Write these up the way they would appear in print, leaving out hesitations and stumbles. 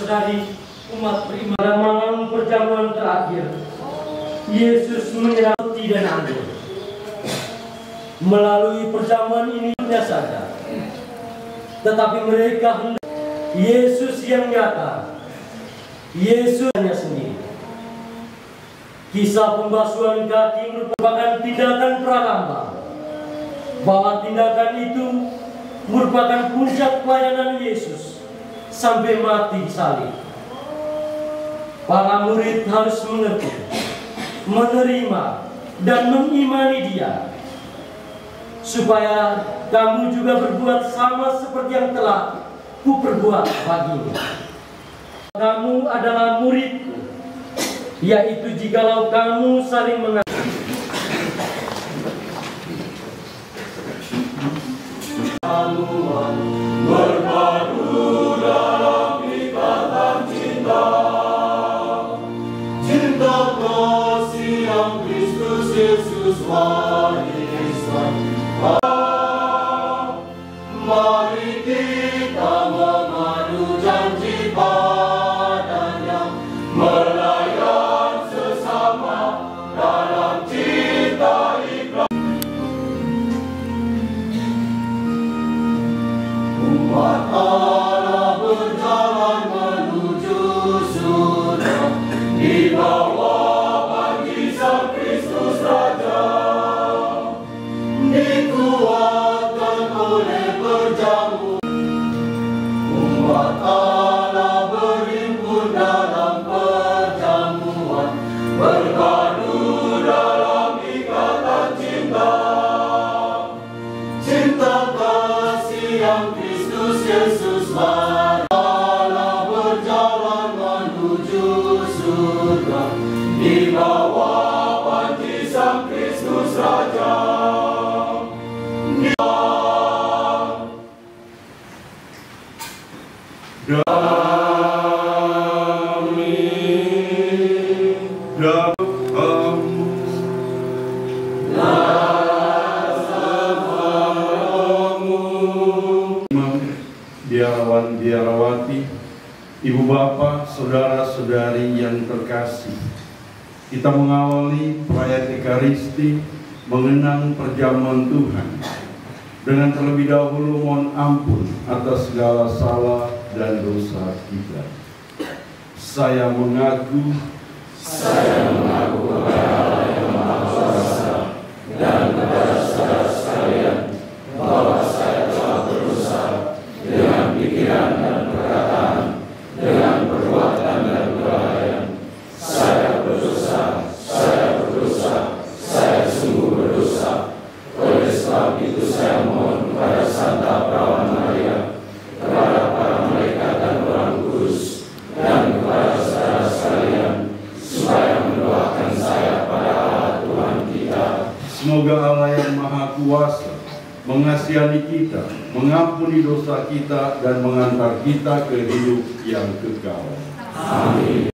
saudara-saudari umat beriman, pada malam perjamuan terakhir, Yesus menyerah roti dan anggur. Melalui perjamuan ini saja, tetapi mereka hendak Yesus yang nyata, Yesusnya sendiri. Kisah pembasuhan kaki merupakan tindakan pralambang bahwa tindakan itu merupakan puncak pelayanan Yesus sampai mati di salib. Para murid harus mengerti, menerima, dan mengimani Dia, supaya kamu juga berbuat sama seperti yang telah Kuperbuat bagimu. Kamu adalah muridku, yaitu jikalau kamu saling mengasihi. Berpadu dalam ikatan cinta, cinta kasih yang Kristus Yesus wariskan. Mari kita mengadu janji padanya, melayan sesama dalam cinta ikhlas. Umat Allah berjalan menuju surga di bawah bangkisan Kristus Raja, dikuatkan oleh perjamuan. Umat Allah berhimpun dalam perjamuan, berpadu dalam ikatan cinta, cinta kasih yang Kristus Yesus bagi. Allah berjalan menuju surga di bawah bangkisan Kristus Raja. Biarawati, Ibu Bapak, saudara-saudari yang terkasih, kita mengawali perayaan Ekaristi mengenang perjamuan Tuhan dengan terlebih dahulu mohon ampun atas segala salah dan dosa kita. Saya mengaku kepada Allah yang Maha Kuasa dan kepada saudara sekalian bahwa saya telah berusaha dengan pikiran dan perkataan, dengan perbuatan dan kelalaian. Saya berdosa, saya sungguh berdosa. Oleh sebab itu saya mohon kepada Santa Perawan Maria, kepada para malaikat dan orang kudus, dan kepada saudara sekalian, supaya mendoakan saya pada Allah Tuhan kita. Semoga Allah yang Maha Kuasa mengasihani kita, mengampuni dosa kita, dan mengantar kita ke hidup yang kekal. Amin.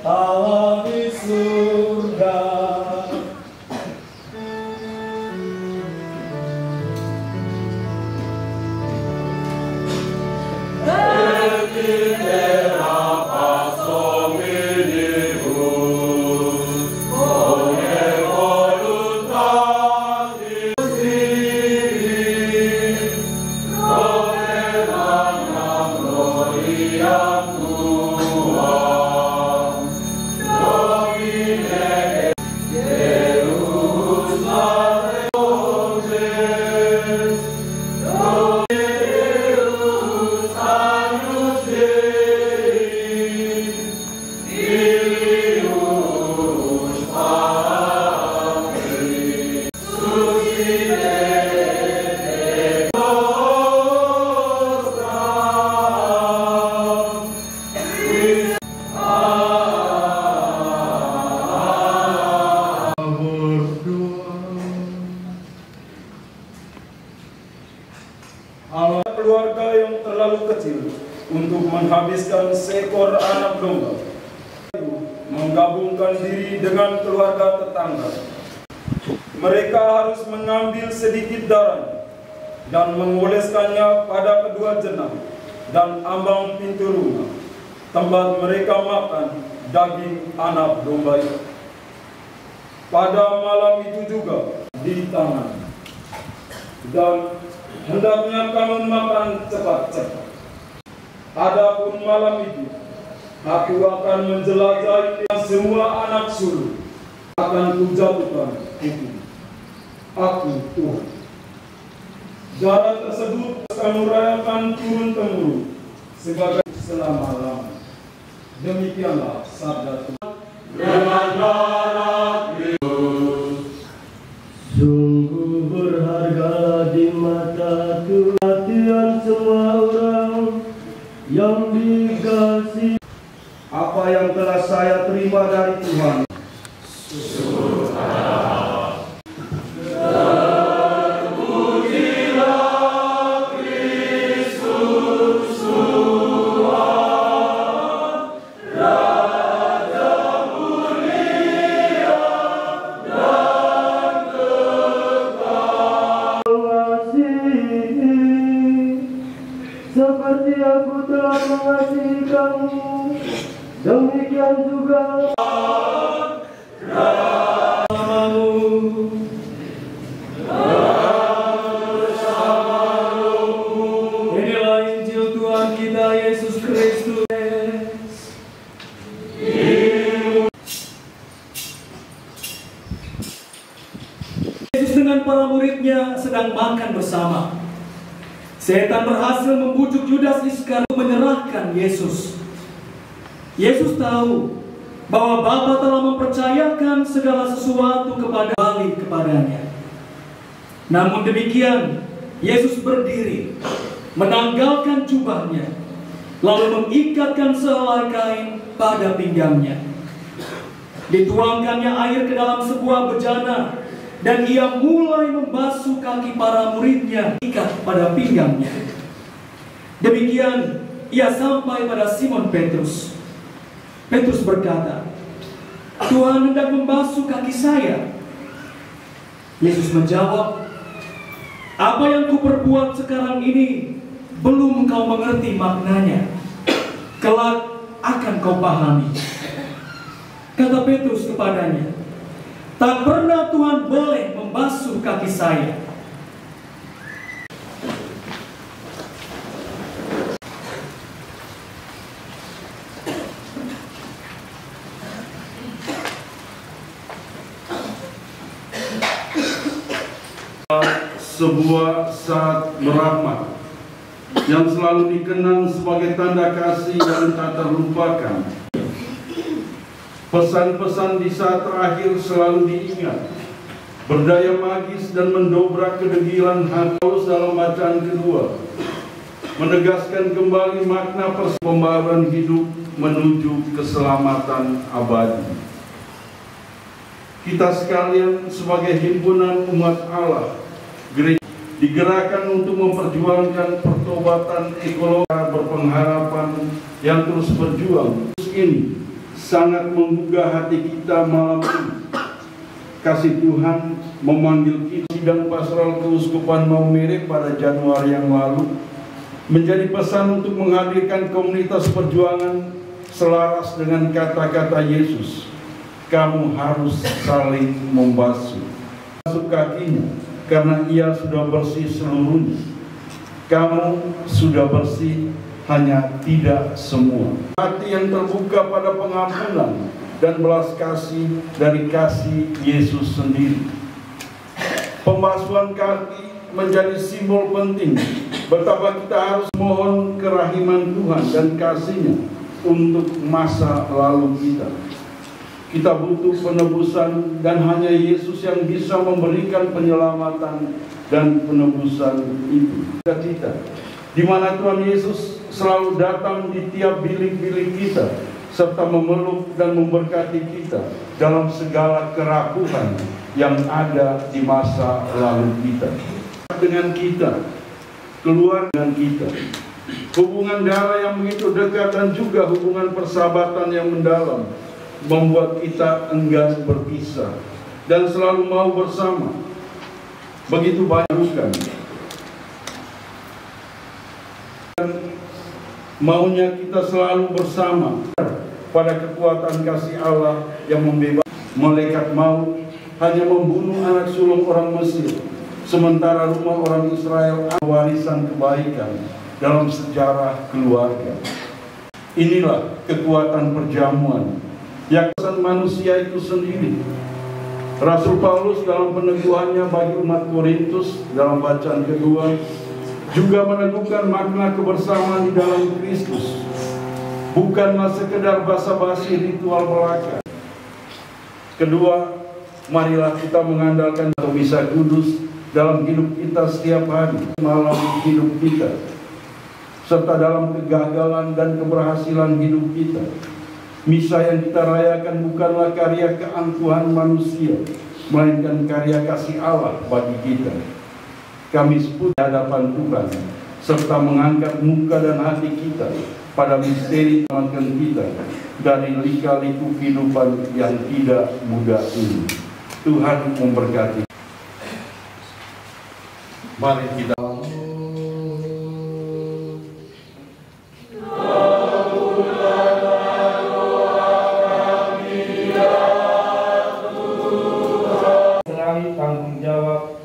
Allah untuk menghabiskan seekor anak domba, menggabungkan diri dengan keluarga tetangga. Mereka harus mengambil sedikit darah dan mengoleskannya pada kedua jenang dan ambang pintu rumah, tempat mereka makan daging anak domba itu. Pada malam itu juga di tangan, dan hendaknya kamu makan cepat-cepat. Adapun malam itu, aku akan menjelajahi semua anak sulung, akan kujatuhkan hukum. Aku Tuhan. Jalan tersebut kamu rayakan turun-temurun sebagai selama-lamanya. Demikianlah sabda Tuhan. Dengan darah Kristus, Sungguh berharga di mata Tuhan perhatian semua orang yang dikasihi. Apa yang telah saya terima dari Tuhan, seperti aku telah mengasihi kamu, demikian juga Inilah Injil Tuhan kita Yesus Kristus. Yesus dengan para muridnya sedang makan bersama. Setan berhasil membujuk Yudas Iskariot menyerahkan Yesus. Yesus tahu bahwa Bapa telah mempercayakan segala sesuatu kepadanya. Namun demikian, Yesus berdiri, menanggalkan jubahnya, lalu mengikatkan sehelai kain pada pinggangnya. Dituangkannya air ke dalam sebuah bejana, dan ia mulai membasuh kaki para muridnya, ikat pada pinggangnya. Demikian ia sampai pada Simon Petrus. Petrus berkata, "Tuhan hendak membasuh kaki saya." Yesus menjawab, "Apa yang kuperbuat sekarang ini belum kau mengerti maknanya. Kelak akan kau pahami." Kata Petrus kepadanya, "Tak pernah Tuhan boleh membasuh kaki saya." sebuah saat berahmat yang selalu dikenang sebagai tanda kasih yang tak terlupakan. Pesan-pesan di saat terakhir selalu diingat, berdaya magis dan mendobrak kedegilan hati dalam bacaan kedua, menegaskan kembali makna pembaharuan hidup menuju keselamatan abadi. Kita sekalian sebagai himpunan umat Allah, gereja digerakkan untuk memperjuangkan pertobatan ekologi berpengharapan yang terus berjuang. Ini sangat menggugah hati kita malam ini. Kasih Tuhan memanggil kita. Sidang pastoral keuskupan Maumere pada Januari yang lalu menjadi pesan untuk menghadirkan komunitas perjuangan selaras dengan kata-kata Yesus. Kamu harus saling membasuh. Basuh kakinya, karena ia sudah bersih seluruhnya. Kamu sudah bersih, hanya tidak semua. Hati yang terbuka pada pengampunan dan belas kasih dari kasih Yesus sendiri. Pembasuhan kaki menjadi simbol penting betapa kita harus mohon kerahiman Tuhan dan kasih-Nya untuk masa lalu kita. Kita butuh penebusan dan hanya Yesus yang bisa memberikan penyelamatan dan penebusan itu. Cita-cita di mana Tuhan Yesus selalu datang di tiap bilik-bilik kita serta memeluk dan memberkati kita dalam segala kerapuhan yang ada di masa lalu kita. Dengan kita, keluar dengan kita, Hubungan darah yang begitu dekat dan juga hubungan persahabatan yang mendalam membuat kita enggan berpisah dan selalu mau bersama. Begitu banyak bukan. Maunya kita selalu bersama pada kekuatan kasih Allah yang membebaskan. Malaikat maut hanya membunuh anak sulung orang Mesir, sementara rumah orang Israel warisan kebaikan dalam sejarah keluarga. Inilah kekuatan perjamuan yang manusia itu sendiri. Rasul Paulus dalam peneguhannya bagi umat Korintus dalam bacaan kedua juga meneguhkan makna kebersamaan di dalam Kristus, bukanlah sekedar basa-basi ritual belaka. Kedua, marilah kita mengandalkan atau bisa kudus dalam hidup kita setiap hari, malam hidup kita, serta dalam kegagalan dan keberhasilan hidup kita. Misa yang kita rayakan bukanlah karya keangkuhan manusia, melainkan karya kasih Allah bagi kita. Kami sebut di hadapan Tuhan, serta mengangkat muka dan hati kita pada misteri selamatkan kita dari lika-liku kehidupan yang tidak mudah ini. Tuhan memberkati. Mari kita tanggung jawab.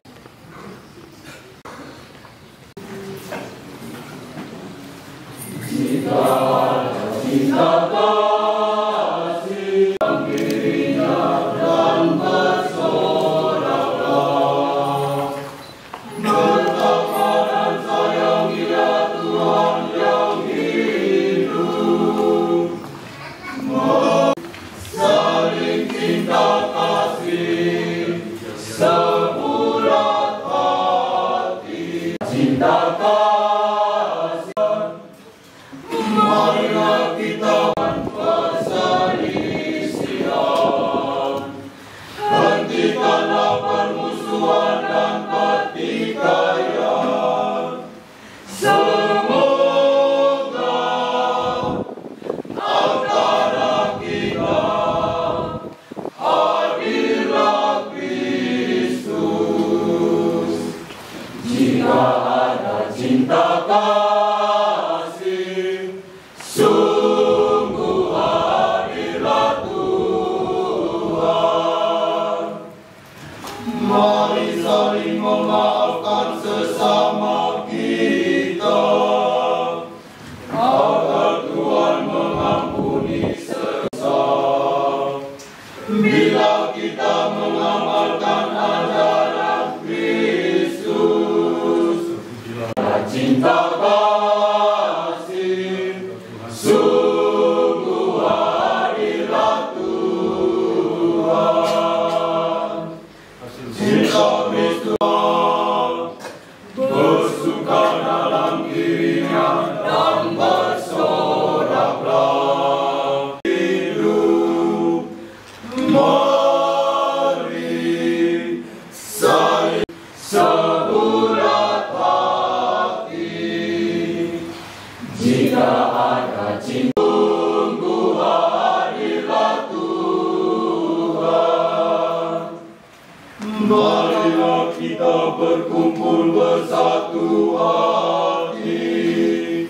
Marilah kita berkumpul bersatu hati,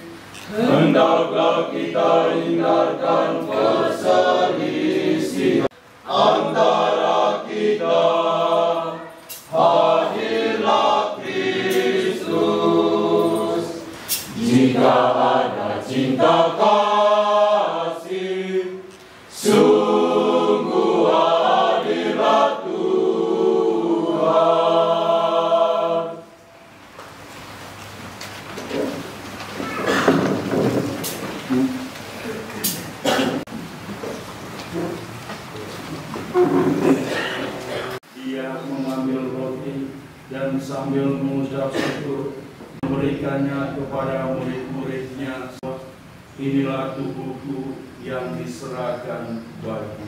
hendaklah kita hindarkan perselisihan antara kita. Hadirlah Kristus, jika ada cinta kasih, sungguh hadirlah Tuhan. Dia mengambil roti dan sambil mengucap syukur memberikannya kepada murid-muridnya. Inilah tubuhku yang diserahkan bagi.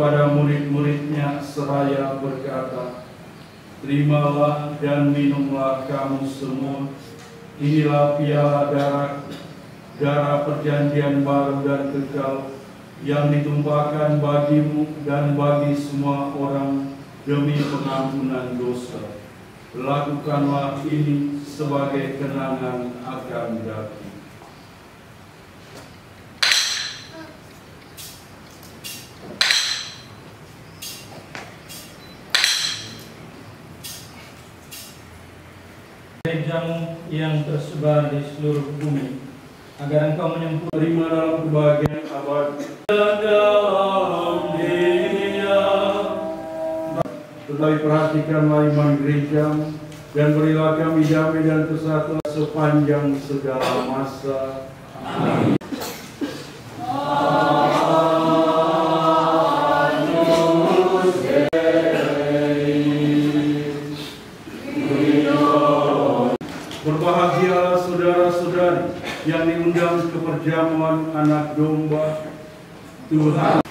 kepada murid-muridnya seraya berkata, "Terimalah dan minumlah kamu semua. Inilah piala darah perjanjian baru dan kekal yang ditumpahkan bagimu dan bagi semua orang demi pengampunan dosa. Lakukanlah ini sebagai kenangan akan daku." Gerejamu yang tersebar di seluruh bumi, agar engkau menyempurnakan Terima dalam kebahagiaan abadi dalam Dia. Tetapi perhatikanlah iman gerejamu dan berilah kami damai dan kesatuan sepanjang segala masa. Amin. Berbahagialah saudara-saudari yang diundang ke perjamuan anak domba Tuhan.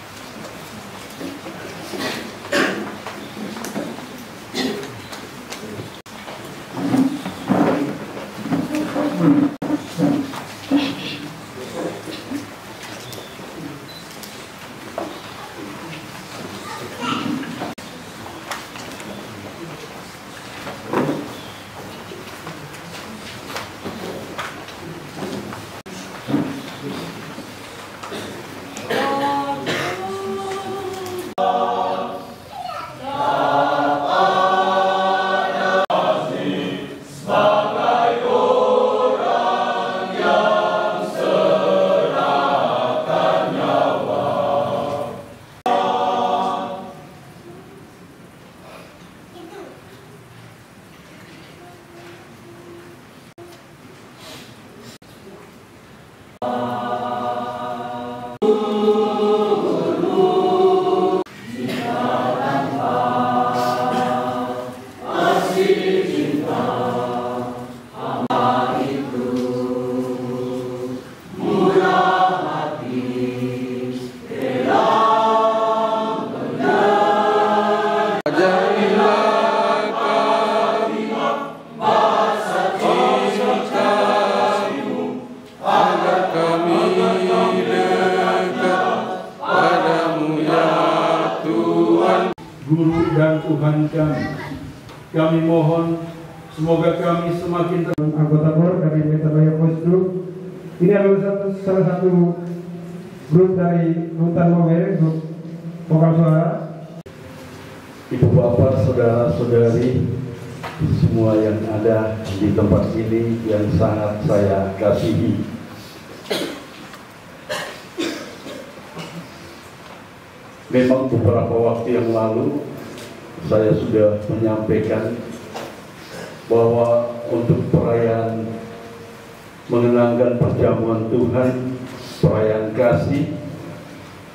Guru dan Tuhan kami mohon semoga kami semakin anggota KOR dari Metanoia Voice Group. Ini adalah salah satu grup dari Rutan Mawere, grup vokal suara. Ibu bapak, saudara-saudari, semua yang ada di tempat ini yang sangat saya kasihi. Memang beberapa waktu yang lalu saya sudah menyampaikan bahwa untuk perayaan mengenangkan perjamuan Tuhan, perayaan kasih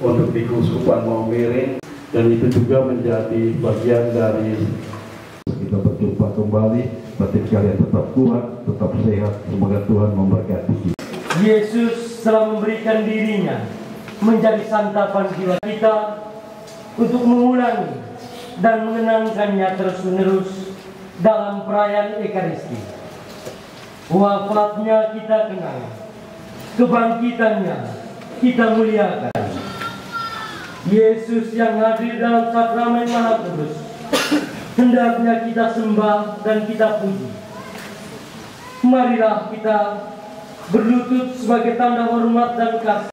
untuk di Keuskupan Maumere, dan itu juga menjadi bagian dari kita berjumpa kembali. Batin kalian tetap kuat, tetap sehat, semoga Tuhan memberkati kita. Yesus telah memberikan dirinya menjadi santapan jiwa kita untuk mengulangi dan mengenangkannya terus-menerus dalam perayaan Ekaristi. Wafatnya kita kenang, kebangkitannya kita muliakan. Yesus yang hadir dalam sakramen Maha Kudus hendaknya kita sembah dan kita puji. Marilah kita berlutut sebagai tanda hormat dan kasih